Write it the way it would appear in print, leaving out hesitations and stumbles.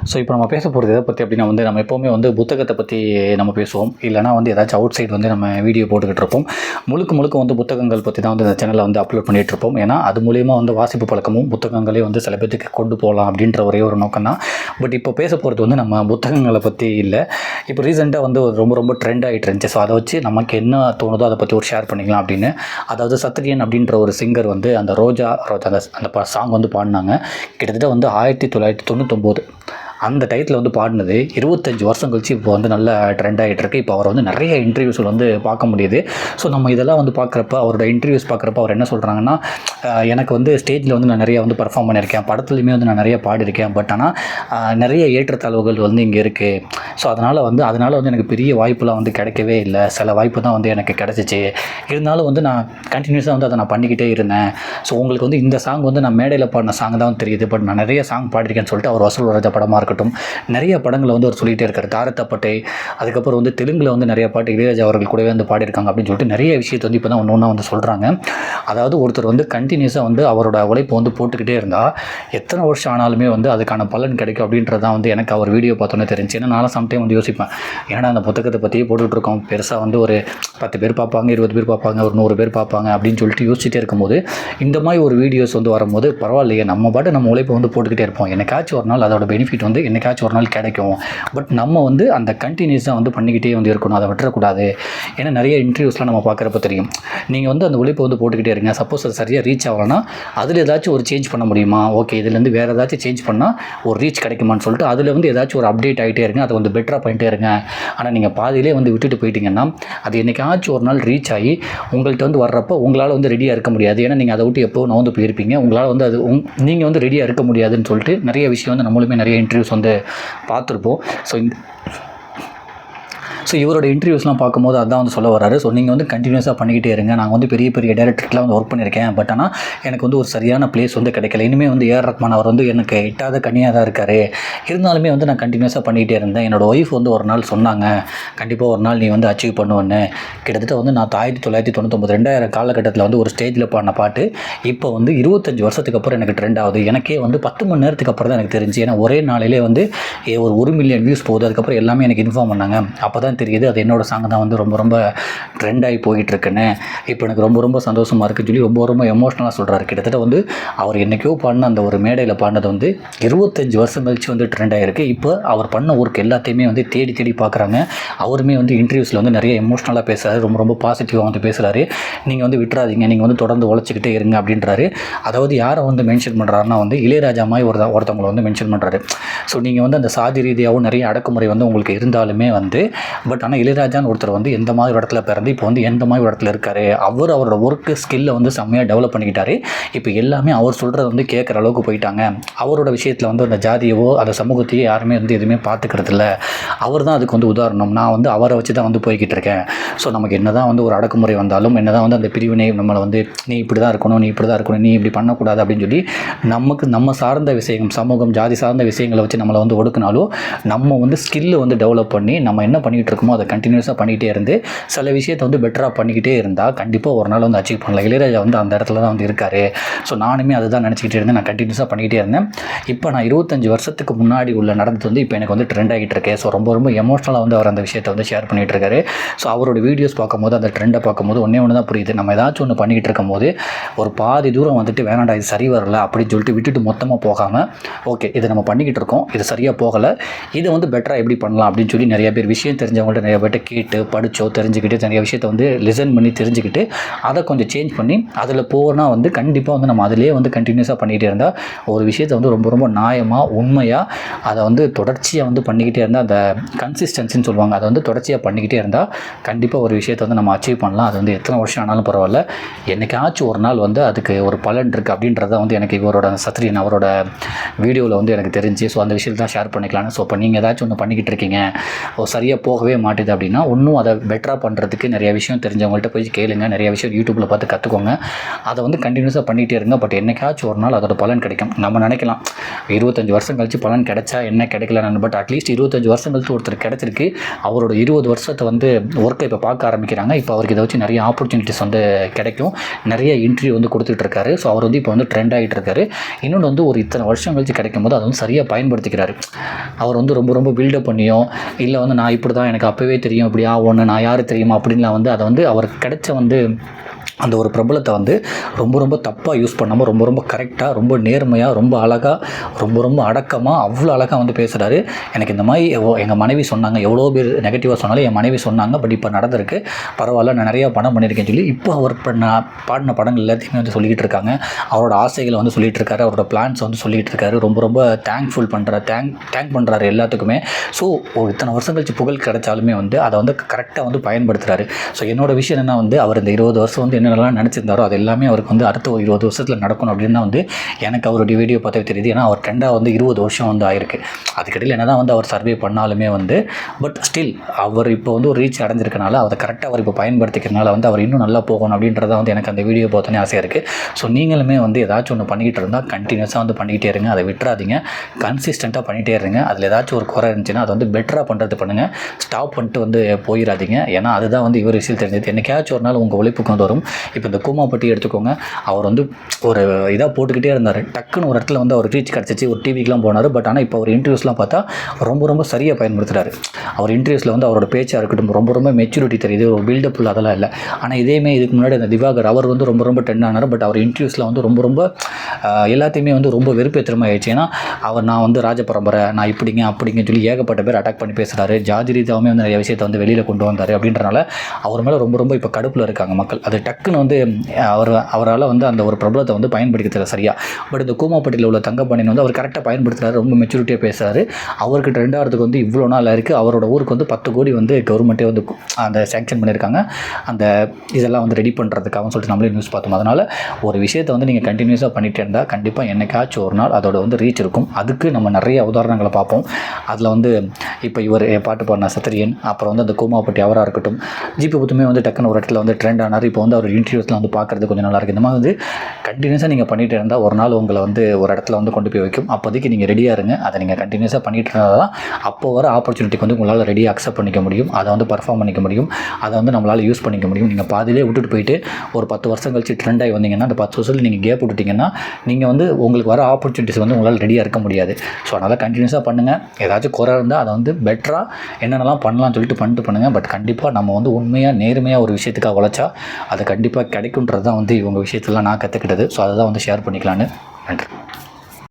So இப்போ நம்ம பேச போகிறது எதை பற்றி அப்படின்னா நம்ம எப்போவுமே புத்தகத்தை பற்றி நம்ம பேசுவோம். இல்லைனா ஏதாச்சும் அவுட் சைட் நம்ம வீடியோ போட்டுக்கிட்டு இருப்போம். முழுக்க புத்தகங்கள் பற்றி தான் இந்த சேனலில் அப்லோட் பண்ணிகிட்டு இருப்போம். ஏன்னா அது மூலிமா வாசிப்பு பழக்கமும் புத்தகங்களே சில பேருக்கு கொண்டு போகலாம் அப்படின்ற ஒரே ஒரு நோக்கம் தான். பட் இப்போ பேச போகிறது நம்ம புத்தகங்களை பற்றி இல்லை. இப்போ ரீசெண்டாக ரொம்ப ட்ரெண்ட் ஆகிட்டு இருந்துச்சு. ஸோ அதை வச்சு நமக்கு என்ன தோணுதோ அதை பற்றி ஒரு ஷேர் பண்ணிக்கலாம் அப்படின்னு. அதாவது சத்ரியன் அப்படின்ற ஒரு சிங்கர் அந்த ரோஜா அந்த சாங் பாடினாங்க. கிட்டத்தட்ட 1999 அந்த டைத்தில் பாடினது 25 வருஷம் கழிச்சு இப்போ நல்ல ட்ரெண்ட் ஆகிட்டு இருக்கு. இப்போ அவர் நிறைய இன்டர்வியூஸில் பார்க்க முடியுது. ஸோ நம்ம இதெல்லாம் பார்க்குறப்ப அவரோட இன்டர்வியூஸ் பார்க்குறப்ப அவர் என்ன சொல்கிறாங்கன்னா, எனக்கு ஸ்டேஜில் நான் நிறைய பர்ஃபார்ம் பண்ணியிருக்கேன், படத்துலையுமே நான் நிறைய பாடியிருக்கேன். பட் ஆனால் நிறைய ஏற்றத்தாழ்வுகள் இங்கே இருக்குது. ஸோ அதனால் எனக்கு பெரிய வாய்ப்புலாம் கிடைக்கவே இல்லை. சில வாய்ப்பு தான் எனக்கு கிடச்சிச்சு. இருந்தாலும் நான் கண்டினியூஸாக அதை நான் பண்ணிக்கிட்டே இருந்தேன். ஸோ உங்களுக்கு இந்த சாங் நான் மேடையில் பாடின சாங் தான் தெரியுது. பட் நான் நிறைய சாங் பாடியிருக்கேன்னு சொல்லிட்டு அவர் வசூல் ராஜா படமாக இருக்கட்டும், நிறைய படங்களை அவர் சொல்லிகிட்டே இருக்கார். தாரத்தப்பட்டை, அதுக்கப்புறம் தெலுங்கில் நிறைய பாட்டு இளையராஜா அவர்கள் கூடவே பாடியிருக்காங்க அப்படின்னு சொல்லிட்டு நிறைய விஷயத்தை இப்போ தான் ஒன்று சொல்கிறாங்க. அதாவது ஒருத்தர் கண்டினியூஸாக அவரோட உழைப்பு போட்டுக்கிட்டே இருந்தால் எத்தனை வருஷம் ஆனாலுமே அதுக்கான பலன் கிடைக்கும் அப்படின்றது தான் எனக்கு அவர் வீடியோ பார்த்தோன்னே தெரிஞ்சு. ஏன்னா நான் சம்டைம் யோசிப்பேன், ஏன்னா அந்த புத்தகத்தை பற்றியே போட்டுட்ருக்கோம், பெருசாக ஒரு 10 பேர் பார்ப்பாங்க, 20 பேர் பார்ப்பாங்க, ஒரு 100 பேர் பார்ப்பாங்க அப்படின்னு சொல்லிட்டு யோசிச்சுட்டே இருக்கும்போது இந்த மாதிரி ஒரு வீடியோஸ் வரும்போது பரவாயில்லையே, நம்ம பாட்டு நம்ம உழைப்பு போட்டுக்கிட்டே இருப்போம், என்னைக்காச்சும் ஒரு நாள் அதோட பெனிஃபிட் என்னைக்காச்சும் ஒரு நாள் கிடைக்கும். பட் நம்ம அந்த கண்டினியூஸாக பண்ணிக்கிட்டே இருக்கணும், அதை விட்டுறக்கூடாது. ஏன்னா நிறைய இன்டர்வியூஸ்லாம் நம்ம பார்க்குறப்ப தெரியும், நீங்கள் அந்த உழைப்பை போட்டுக்கிட்டே இருங்க. சப்போஸ் அது சரியாக ரீச் ஆகலைன்னா அதில் ஏதாச்சும் ஒரு சேஞ்ச் பண்ண முடியுமா, ஓகே இதுலேருந்து வேறு ஏதாச்சும் சேஞ்ச் பண்ணால் ஒரு ரீச் கிடைக்குமான்னு சொல்லிட்டு அதில் ஏதாச்சும் ஒரு அப்டேட் ஆகிட்டே இருங்க, அதை பெட்டராக பண்ணிட்டே இருங்க. ஆனால் நீங்கள் பாதியிலே விட்டுட்டு போயிட்டீங்கன்னா அது என்னைக்காச்சும் ஒரு நாள் ரீச் ஆகி உங்கள்கிட்ட வர்றப்போ உங்களால் ரெடியாக இருக்க முடியாது. ஏன்னா நீங்கள் அதை விட்டு எப்போ நவுந்து போயிருப்பீங்க, உங்களால் அது நீங்கள் ரெடியாக இருக்க முடியாதுன்னு சொல்லிட்டு நிறைய விஷயம் நம்மளுமே நிறைய இன்டர்வியூஸ் பார்த்துருப்போம். ஸோ இவரோட இன்டர்வியூஸ்லாம் பார்க்கும்போது அதான் சொல்ல வராரு. ஸோ நீங்கள் கண்டினியூஸாக பண்ணிக்கிட்டே இருங்க. நாங்கள் பெரிய டேரக்டர்லாம் ஒர்க் பண்ணியிருக்கேன். பட் ஆனால் எனக்கு ஒரு சரியான பிளேஸ் கிடைக்கல. இனிமேல் ஏஆர் ரஹ்மான் அவர் எனக்கு எட்டாத கனியாக தான் இருக்கார். இருந்தாலுமே நான் கண்டினியூஸாக பண்ணிக்கிட்டே இருந்தேன். என்னோடய ஒய்ஃப் ஒரு நாள் சொன்னாங்க, கண்டிப்பாக ஒரு நாள் நீ அச்சீவ் பண்ணுவேன்னு. கிட்டத்தட்ட நான் 1999 2000 காலகட்டத்தில் ஒரு ஸ்டேஜில் பாடின பாட்டு இப்போ 25 வருஷத்துக்கு அப்புறம் எனக்கு ட்ரெண்ட் ஆகுது. எனக்கே 10 மணி நேரத்துக்கு அப்புறம் தான் எனக்கு தெரிஞ்சு. ஏன்னா ஒரே நாளிலே ஒரு 1 மில்லியன் வியூஸ் போகுது. அதுக்கப்புறம் எல்லாமே எனக்கு இன்ஃபார்ம் பண்ணாங்க. அப்போ தான் தெரியுது அது என்னோட சாங் தான் ரொம்ப ட்ரெண்ட் ஆகி போயிட்டுருக்குன்னு. இப்போ எனக்கு ரொம்ப சந்தோஷமாக இருக்குன்னு சொல்லி ரொம்ப எமோஷ்னலாக சொல்கிறாரு. கிட்டத்தட்ட அவர் என்றைக்கோ பாடின அந்த ஒரு மேடையில் பாடினது 25 வருஷம் கழிச்சு ட்ரெண்ட் ஆகிருக்கு. இப்போ அவர் பண்ண ஒர்க் எல்லாத்தையுமே தேடி பார்க்குறாங்க. அவருமே இன்டர்வியூஸில் நிறைய எமோஷ்னலாக பேசுகிறாரு, ரொம்ப பாசிட்டிவாக பேசுகிறாரு. நீங்கள் விட்டுறாதீங்க, நீங்கள் தொடர்ந்து உழைச்சிக்கிட்டே இருங்க அப்படின்றாரு. அதாவது யாரை மென்ஷன் பண்ணுறாருன்னா இளையராஜா மாதிரி ஒருத்தவங்களை மென்ஷன் பண்ணுறாரு. ஸோ நீங்கள் அந்த சாதி ரீதியாகவும் நிறைய அடக்குமுறை உங்களுக்கு இருந்தாலுமே பட் ஆனால் இளையராஜான்னு ஒருத்தர் எந்த மாதிரி இடத்துல பிறந்து இப்போ எந்த மாதிரி இடத்துல இருக்காரு, அவரோட ஒர்க்கு ஸ்கில்லை செம்மையாக டெவலப் பண்ணிக்கிட்டாரு. இப்போ எல்லாமே அவர் சொல்கிறது கேட்குற அளவுக்கு போயிட்டாங்க. அவரோட விஷயத்தில் அந்த ஜாதியவோ அந்த சமூகத்தையோ யாருமே எதுவுமே பார்த்துக்கிறது இல்லை. அவர் தான் அதுக்கு உதாரணம். நான் அவரை வச்சு தான் போய்கிட்டு இருக்கேன். ஸோ நமக்கு என்ன தான் ஒரு அடக்குமுறை வந்தாலும், என்ன தான் அந்த பிரிவினை நம்மளை நீ இப்படி தான் இருக்கணும், நீ இப்படி தான் இருக்கணும், நீ இப்படி பண்ணக்கூடாது அப்படின்னு சொல்லி நம்ம சார்ந்த விஷயங்கள், சமூகம் ஜாதி சார்ந்த விஷயங்களை வச்சு நம்மளை ஒடுக்கினாலும் நம்ம ஸ்கில்லு டெவலப் பண்ணி நம்ம என்ன பண்ணிகிட்டு இருக்கோமோ அதை கண்டினியூஸாக பண்ணிக்கிட்டே இருந்து சில விஷயத்தை பெட்டராக பண்ணிக்கிட்டே இருந்தால் கண்டிப்பாக ஒரு நாள் அச்சீவ் பண்ணலாம். இளையராஜா அந்த இடத்துல தான் இருக்கார். ஸோ நானுமே அதுதான் நினச்சிக்கிட்டே இருந்தேன். நான் கண்டினியூஸாக பண்ணிக்கிட்டே இருந்தேன். இப்போ நான் 25 வருஷத்துக்கு முன்னாடி உள்ள நடந்தது இப்போ எனக்கு ட்ரெண்ட் ஆகிட்டு இருக்கேன். ஸோ ரொம்ப எமோஷனலாக அவர் அந்த விஷயத்தை ஷேர் பண்ணிகிட்டு இருக்காரு. ஸோ அவரோட வீடியோஸ் பார்க்கும்போது அந்த ட்ரெண்டை பார்க்கும்போது ஒன்று தான் புரியுது, நம்ம ஏதாச்சும் ஒன்று பண்ணிக்கிட்டு இருக்கும்போது ஒரு பாதி தூரம் வேணாண்டா இது சரி வரல அப்படின்னு சொல்லிட்டு விட்டுட்டு மொத்தமாக போகாமல், ஓகே இதை நம்ம பண்ணிக்கிட்டு இருக்கோம், இது சரியாக போகலை, இதை பெட்டராக எப்படி பண்ணலாம் அப்படின்னு சொல்லி நிறைய பேர் விஷயம் தெரிஞ்சவங்கள்ட்ட நிறைய பேர்ட்ட கேட்டு படித்தோ தெரிஞ்சுக்கிட்டு நிறைய விஷயத்தை லிசன் பண்ணி தெரிஞ்சுக்கிட்டு அதை கொஞ்சம் சேஞ்ச் பண்ணி அதில் போனால் கண்டிப்பாக நம்ம அதிலே கண்டினியூஸாக பண்ணிகிட்டே இருந்தால் ஒரு விஷயத்தை ரொம்ப நியாயமாக உண்மையாக அதை தொடர்ச்சியாக பண்ணிக்கிட்டே இருந்தால் அந்த கன்சிஸ்டன்சின்னு சொல்லுவாங்க, அதை தொடர்ச்சியாக பண்ணிக்கிட்டே இருந்தால் கண்டிப்பாக ஒரு விஷயத்தை நம்ம அச்சீவ் பண்ணலாம். அது எத்தனை வருஷம் ஆனாலும் பரவாயில்ல, என்னைக்காச்சும் ஒரு நாள் அதுக்கு ஒரு பலன் இருக்குது அப்படின்றத எனக்கு இவரோட சத்ரியன் அவரோட வீடியோவில் எனக்கு தெரிஞ்சு. ஸோ அந்த விஷயத்தை தான் ஷேர் பண்ணிக்கலான்னு. ஸோ இப்போ நீங்கள் ஏதாச்சும் ஒன்று பண்ணிக்கிட்டு இருக்கீங்க, சரியாக போகவே போகவே மாட்டுது அப்படின்னா இன்னும் அதை பெட்டராக பண்ணுறதுக்கு நிறைய விஷயம் தெரிஞ்சவங்கள்ட்ட போய் கேளுங்க, நிறைய விஷயம் யூடியூப்பில் பார்த்து கற்றுக்கோங்க. அதை வந்து கண்டினியூஸாக பண்ணிகிட்டே இருங்க. பட் என்னைக்காச்சும் ஒரு நாள் அதோட பலன் கிடைக்கும். நம்ம நினைக்கலாம் 25 வருஷம் கழிச்சு பலன் கிடைச்சா என்ன கிடைக்கலன்னு, பட் அட்லீஸ்ட் 25 வருஷம் கழிச்சு ஒருத்தர் கிடச்சிருக்கு. அவரோட 20 வருஷத்தை வந்து ஒர்க்கை இப்போ பார்க்க ஆரம்பிக்கிறாங்க. இப்போ அவருக்கு இதை வச்சு நிறைய ஆப்பர்ச்சுனிட்டிஸ் வந்து கிடைக்கும். நிறைய இன்டர்வியூ வந்து கொடுத்துட்ருக்காரு. ஸோ அவர் வந்து இப்போ வந்து ட்ரெண்ட் ஆகிட்டு இருக்காரு. இன்னொன்று வந்து ஒரு இத்தனை வருஷம் கழிச்சு கிடைக்கும் போது அதை வந்து சரியாக பயன்படுத்திக்கிறாரு. அவர் வந்து ரொம்ப ரொம்ப பில்டப் பண்ணியும் இல்லை வந்து நான் இப்படி தான் எனக்கு அப்போவே தெரியும் இப்படி ஆகும்னு, நான் யார் தெரியுமா அப்படின்லாம் வந்து அதை வந்து அவருக்கு கிடைச்ச வந்து அந்த ஒரு பிரபலத்தை வந்து ரொம்ப ரொம்ப தப்பாக யூஸ் பண்ணாமல் ரொம்ப ரொம்ப கரெக்டாக, ரொம்ப நேர்மையாக, ரொம்ப அழகாக, ரொம்ப ரொம்ப அடக்கமாக, அவ்வளோ அழகாக வந்து பேசுகிறாரு. எனக்கு இந்த மாதிரி எங்கள் மனைவி சொன்னாங்க, எவ்வளோ பேர் நெகட்டிவாக சொன்னாலும் என் மனைவி சொன்னாங்க, பட் இப்போ நடந்திருக்கு, பரவாயில்ல, நான் நிறையா படம் பண்ணியிருக்கேன்னு சொல்லி இப்போ அவர் பாடின படங்கள் எல்லாத்தையுமே வந்து சொல்லிக்கிட்டு இருக்காங்க. அவரோட ஆசைகளை வந்து சொல்லிகிட்டு இருக்காரு, அவரோட பிளான்ஸ் வந்து சொல்லிகிட்டு இருக்காரு. ரொம்ப ரொம்ப தேங்க் பண்ணுறாரு எல்லாத்துக்குமே. ஸோ ஒரு இத்தனை வருஷம் கழிச்சு புகழ் கிடைச்சாலுமே வந்து அதை வந்து கரெக்டாக வந்து பயன்படுத்துகிறாரு. ஸோ என்னோட விஷயம் என்ன வந்து அவர் இந்த 20 வருஷம் வந்து என்னென்னலாம் நினச்சிருந்தாரோ அது எல்லாமே அவருக்கு வந்து அடுத்த ஒரு 20 வருஷத்தில் நடக்கணும் அப்படின்னு தான் வந்து எனக்கு அவருடைய வீடியோ பார்த்தாவே தெரியுது. ஏன்னா அவர் ட்ரெண்டாக வந்து 20 வருஷம் வந்து ஆயிருக்கு. அதுக்கிடையில் என்ன தான் வந்து அவர் சர்வே பண்ணாலுமே வந்து பட் ஸ்டில் அவர் இப்போ வந்து ஒரு ரீச் அடைஞ்சிருக்கனால அதை கரெக்டாக அவர் இப்போ பயன்படுத்திக்கிறனால வந்து அவர் இன்னும் நல்லா போகணும் அப்படின்றத வந்து எனக்கு அந்த வீடியோ பார்த்தோன்னே ஆசையாக இருக்குது. ஸோ நீங்களுமே வந்து ஏதாச்சும் ஒன்று பண்ணிக்கிட்டு இருந்தால் கண்டினியூஸாக வந்து பண்ணிக்கிட்டே இருங்க, அதை விட்டுறாதீங்க, கன்சிஸ்டண்ட்டாக பண்ணிகிட்டே இருங்க. அதில் ஏதாச்சும் ஒரு குறை இருந்துச்சுன்னா அதை வந்து பெட்டராக பண்ணுறது பண்ணுங்கள், ஸ்டாப் பண்ணிட்டு வந்து போயிடாதீங்க. ஏன்னா அதுதான் வந்து இவர் விஷயம் தெரிஞ்சது. என்னைக்காச்சும் ஒரு நாள் உங்கள் உழைப்புக்கு வந்து வரும். இப்போ இந்த கூமாப்பட்டி எடுத்துக்கோங்க, அவர் வந்து ஒரு இதாக போட்டுக்கிட்டே இருந்தார். டக்குன்னு ஒரு இடத்துல வந்து அவர் ரீச் கிடச்சிச்சு, ஒரு டிவிக்கெலாம் போனார். பட் ஆனால் இப்போ அவர் இன்டர்வியூஸ்லாம் பார்த்தா ரொம்ப ரொம்ப சரியாக பயன்படுத்துகிறாரு. அவர் இன்டர்வியூஸில் வந்து அவரோட பேச்சாக இருக்கட்டும் ரொம்ப ரொம்ப மெச்சூரிட்டி தெரியுது, ஒரு பில்டப் இல்லை, அதெல்லாம் இல்லை. ஆனால் இதேமே இதுக்கு முன்னாடி அந்த திவாகர் அவர் வந்து ரொம்ப ரொம்ப ட்ரெண்ட் ஆனார். பட் அவர் இன்டர்வியூஸில் வந்து ரொம்ப ரொம்ப எல்லாத்தையுமே வந்து ரொம்ப வெறுப்பேற்றமாக ஆயிடுச்சு. ஏன்னா நான் வந்து ராஜ பரம்பரை, நான் இப்படிங்க அப்படிங்கன்னு சொல்லி ஏகப்பட்ட பேர் அட்டாக் பண்ணி பேசுகிறாரு. ஜாதி ரீதியாகவே வந்து நிறைய விஷயத்தை வந்து வெளியில் கொண்டு வந்தார். அப்படின்றனால அவர் மேலே ரொம்ப ரொம்ப இப்போ கடுப்பில் இருக்காங்க மக்கள். அது டக்குன்னு வந்து அவரால் வந்து அந்த ஒரு பிரபலத்தை வந்து பயன்படுத்த சரியா. பட் இந்த கூமாப்பட்டியில் உள்ள தங்கப்பாண்டியன் வந்து அவர் கரெக்டாக பயன்படுத்துகிறாரு, ரொம்ப மெச்சூரிட்டியாக பேசுகிறாரு. அவருக்கு ட்ரெண்ட் ஆகிறதுக்கு வந்து இவ்வளோ நாள் இருக்குது. அவரோட ஊருக்கு வந்து 10 கோடி வந்து கவர்மெண்ட்டே வந்து அந்த சேங்ஷன் பண்ணியிருக்காங்க, அந்த இதெல்லாம் வந்து ரெடி பண்ணுறதுக்காக சொல்லிட்டு நம்மளே நியூஸ் பார்த்தோம். அதனால் ஒரு விஷயத்தை வந்து நீங்கள் கண்டினியூஸாக பண்ணிகிட்டே இருந்தால் கண்டிப்பாக என்னைக்காச்சும் ஒரு நாள் அதோட வந்து ரீச் இருக்கும். அதுக்கு நம்ம நிறைய உதாரணங்களை பார்ப்போம். அதில் வந்து இப்போ இவர் பாட்டு பாடின சத்திரியன், அப்புறம் வந்து அந்த கூமாப்பட்டி அவராக இருக்கட்டும், ஜிபி புத்துமே வந்து டக்குன்னு ஒரு இடத்துல வந்து ட்ரெண்ட் ஆனார். இப்போ வந்து அவர் இன்டர்வியூஸில் வந்து பார்க்குறது கொஞ்சம் நல்லாயிருக்கு. இந்த மாதிரி வந்து கண்டினியூஸாக நீங்கள் பண்ணிகிட்டு இருந்தால் ஒரு நாள் உங்களை வந்து ஒரு இடத்துல வந்து கொண்டு போய் வைக்கும். அப்போதைக்கு நீங்கள் ரெடியாக இருங்க. அதை நீங்கள் கண்டினியூஸாக பண்ணிகிட்டு இருந்தால் தான் அப்போ வர ஆப்பர்ச்சுனிட்டிக்கு வந்து உங்களால் ரெடியாக அக்செப்ட் பண்ணிக்க முடியும், அதை வந்து பர்ஃபார்ம் பண்ணிக்க முடியும், அதை வந்து நம்மளால் யூஸ் பண்ணிக்க முடியும். நீங்கள் பாதியிலே விட்டுட்டு போயிட்டு ஒரு 10 வருஷம் கழிச்சு ட்ரெண்ட் ஆகி வந்தீங்கன்னா அந்த 10 வருஷத்தில் நீங்கள் கேப் விட்டுட்டிங்கன்னா நீங்கள் வந்து உங்களுக்கு வர ஆப்பர்ச்சுனிட்டிஸ் வந்து உங்களால் ரெடியாக இருக்க முடியாது. ஸோ அதனால் கண்டினியூஸாக பண்ணுங்கள். ஏதாச்சும் குறை இருந்தால் அதை வந்து பெட்டராக என்னென்னலாம் பண்ணலாம்னு சொல்லிட்டு பண்ணிட்டு பண்ணுங்கள். பட் கண்டிப்பாக நம்ம வந்து உண்மையாக நேர்மையாக ஒரு விஷயத்துக்காக உழைச்சா அது கண்டிப்பாக கிடைக்குன்றது தான் வந்து இவங்க விஷயத்தெல்லாம் நான் கற்றுக்கிட்டது. ஸோ அதை தான் வந்து ஷேர் பண்ணிக்கலான்னு. நன்றி.